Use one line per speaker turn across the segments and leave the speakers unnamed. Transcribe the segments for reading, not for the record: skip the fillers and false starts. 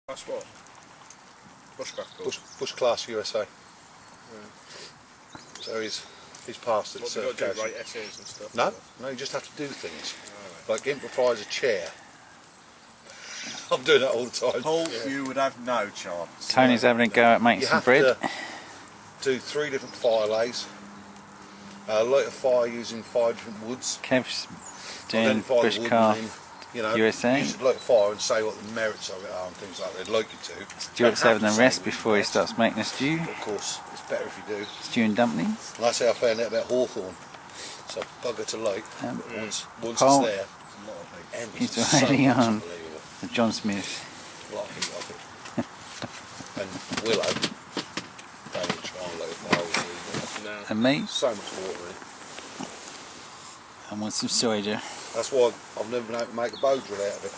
That's what? Bushcraft course?
Bush Class USA.
Yeah.
So he's passed it.
What do you got to do, write essays and stuff?
No, you just have to do things. Right. Like improvise a chair. I'm doing that all the time.
Paul, you would have no chance.
Tony's having a go at making some bread.
You have to do 3 different fire lays. Light a fire using 5 different woods.
Kev's doing Bushcraft USA.
You should light a fire and say what the merits of it are and things like that. They'd like you to.
Stuart's having a rest before he starts making a stew.
Of course, it's better if you do.
Stew and dumplings.
And I say I found out about hawthorn. So bugger to light. Once
Paul,
it's there,
he's already on the John Smith.
A lot of heat off it. And Willow, they will try and light a fire.
And me.
So much water in it.
And want some cider.
That's why I've never been able to make a bow drill out of it.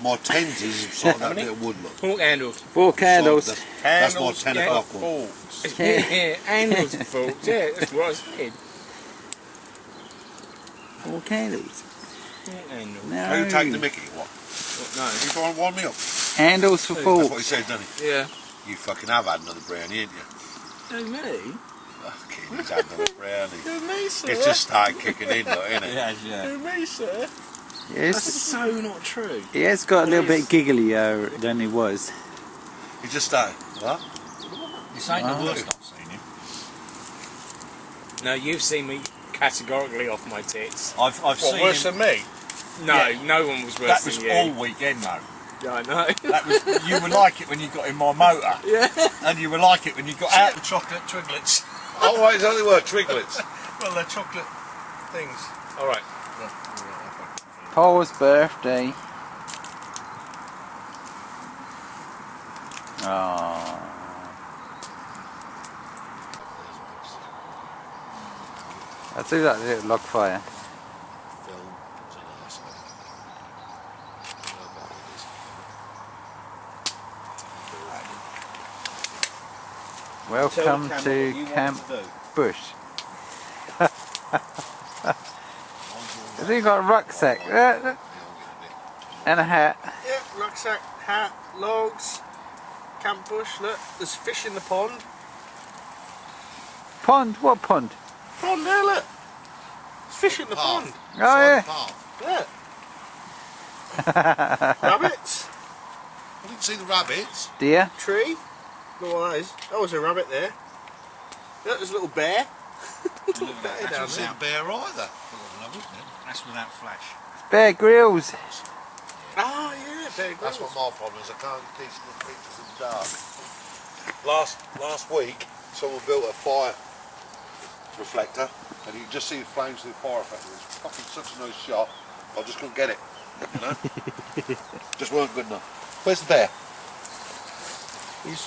My tens is sort of that bit of wood look.
4 candles.
4 candles.
That's my 10 o'clock one.
Yeah, candles and forks. Yeah, that's what I said.
4 candles.
4 candles.
No.
Are you taking the mickey or what?
No.
You trying to wind me up?
Handles for
That's what he
forks.
said, doesn't he?
Yeah.
You fucking have had another brownie, ain't you?
Who, me?
Fucking, he's had another brownie.
Who, me, sir?
It's just started kicking in, look, isn't it?
Yeah.
Who, me, sir?
Yes.
That's so not true.
He has got a little bit giggly than he was.
He just started. What?
This ain't the worst I've seen him.
No, you've seen me categorically off my tits.
I've seen
worse
him.
than me? No,
Yeah.
no one was worse
That
than
was
you.
all weekend though.
Yeah, I know.
That was, you were like it when you got in my motor.
Yeah.
And you were like it when you got out the chocolate twiglets.
Oh, right, it's only word triglets.
Well, they're chocolate things.
Alright.
Paul's birthday. Oh. I do like the little log fire. Welcome to Camp Bush. Has he got a rucksack? And a hat.
Yeah, rucksack, hat, logs, camp bush. Look, there's fish in the pond.
Pond? What pond?
Pond there, look. There's fish in the pond.
Oh yeah.
Yeah. Rabbits.
I didn't see the rabbits.
Deer.
Tree. Look what that is. Oh, there's a rabbit there. Look, there's a little bear.
I didn't see the bear either.
That's without flash.
Bear Grylls.
Ah, yeah, Bear Grylls.
That's what my problem is. I can't get decent pictures in the dark. Last week, someone built a fire reflector, and you can just see the flames through the fire reflector. It was fucking such a nice shot. I just couldn't get it. You know, just weren't good enough. Where's the bear?
He's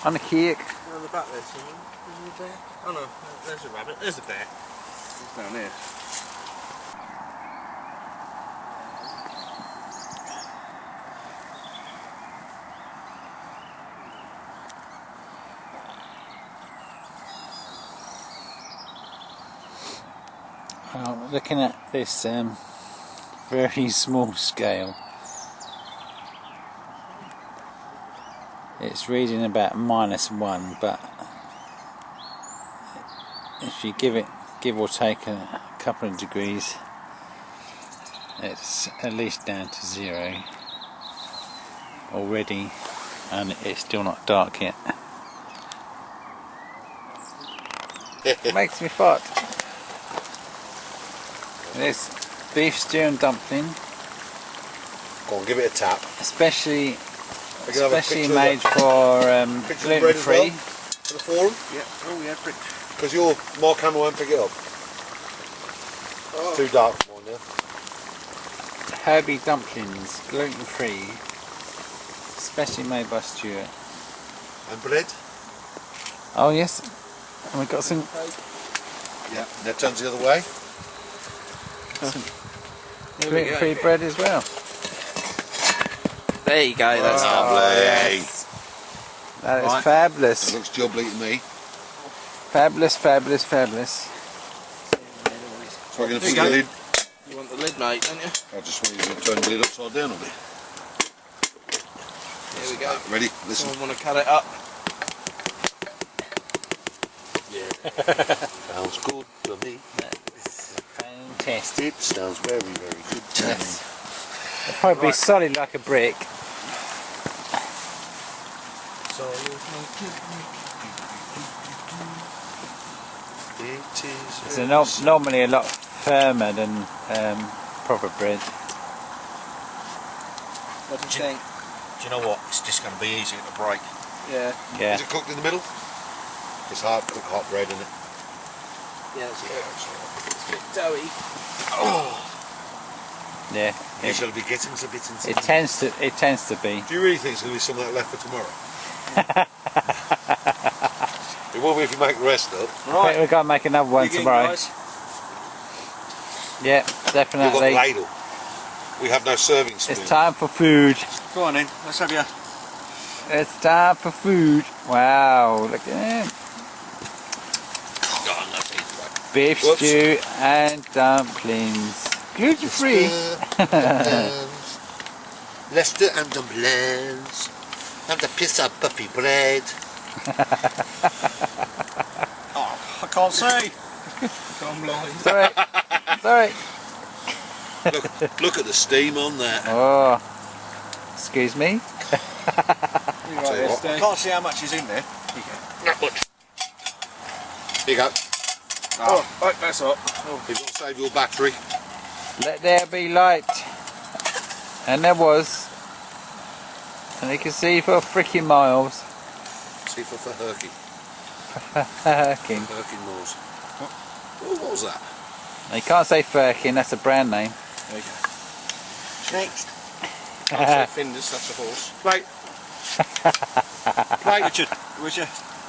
On the cake.
on the back there somewhere. Is there a bear? Oh no, there's a rabbit. There's a bear. He's down here.
Well, looking at this very small scale, It's reading about -1, but if you give or take a couple of degrees, it's at least down to 0 already, and it's still not dark yet. It makes me fart. This beef stew and dumpling,
Go on, give it a tap.
especially
We can have a picture of
made
the-
for
picture of the bread as
gluten-free.
well for the forum.
Yeah. Oh yeah, brick.
Because my camera won't pick it up. It's too dark for mine now.
Herbie dumplings, gluten-free, specially made by Stuart.
And bread.
Oh yes, and we've got some
Yeah. That turns the other way.
gluten-free bread as well.
There you go. That's
Lovely.
That is
Right.
That
fabulous.
looks jubbly to me.
Fabulous, fabulous, fabulous.
So we're going to
There
put
you
the lid.
You want the lid, mate, don't you?
I just want you to turn the lid upside down on me.
Here we go.
Ready? Listen.
Someone want to cut it up?
Sounds good to me.
Fantastic.
It sounds very, very good to me.
Yes. It'll probably be solid like a brick.
It is.
It's normally a lot firmer than proper bread.
What do you think?
Do you know what? It's just going to be easier to break.
Yeah.
Yeah.
Is it cooked in the middle? It's hard to cook hot bread, isn't it?
Yeah, it's good. It's a bit doughy.
Yeah.
You shall be getting a bit inside.
It tends to be.
Do you really think there's going to be some of that left for tomorrow? It will be if you make the rest up.
I think we've got to make another one
Dig in,
tomorrow.
guys.
Yeah,
You've got
definitely.
a ladle. We have no serving spoon.
It's time for food.
Go on in. Let's have you.
It's time for food. Wow, look at him.
Oh, nothing.
Beef
Whoops.
stew and dumplings. Gluten free.
Leicester and dumplings. And the piece of puffy bread.
Oh, I can't see.
I'm blind.
Sorry. Sorry.
Look at the steam on that.
Oh. Excuse me.
You
Tell
right
you
there,
what.
I
Steve?
can't see how much is in there.
Not much. Here you go.
Oh, right, that's up.
You've got to save your battery.
Let there be light. And there was. And you can see for freaking miles.
See for Herky.
Firkin.
Herky Moors. What was that?
You can't say Firkin, that's a brand name.
There you go. Next. I'll say Findus, that's a horse.
Plate.
Right, Richard, would you?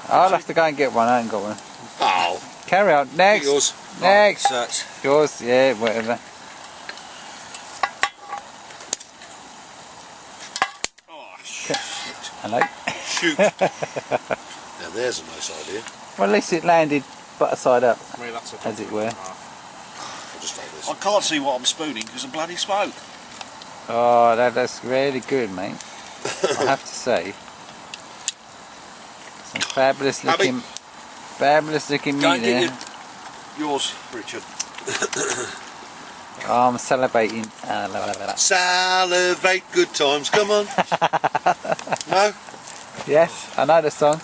I'll have to go and get one, I ain't got one.
Oh,
Carry on, next.
yours.
Next.
So it's
Yours, yeah, whatever. Hello.
Shoot. Now there's a nice idea.
Well, at least it landed butter side up,
I mean, that's a
as it were.
I'll just take this.
I can't see what I'm spooning because of bloody smoke.
Oh, that's really good, mate. I have to say. Some fabulous looking
Go
meat
and
there.
get yours, Richard.
Oh, I'm salivating. Ah, la, la, la, la.
Salivate, good times. Come on. No?
Yes, I know the song.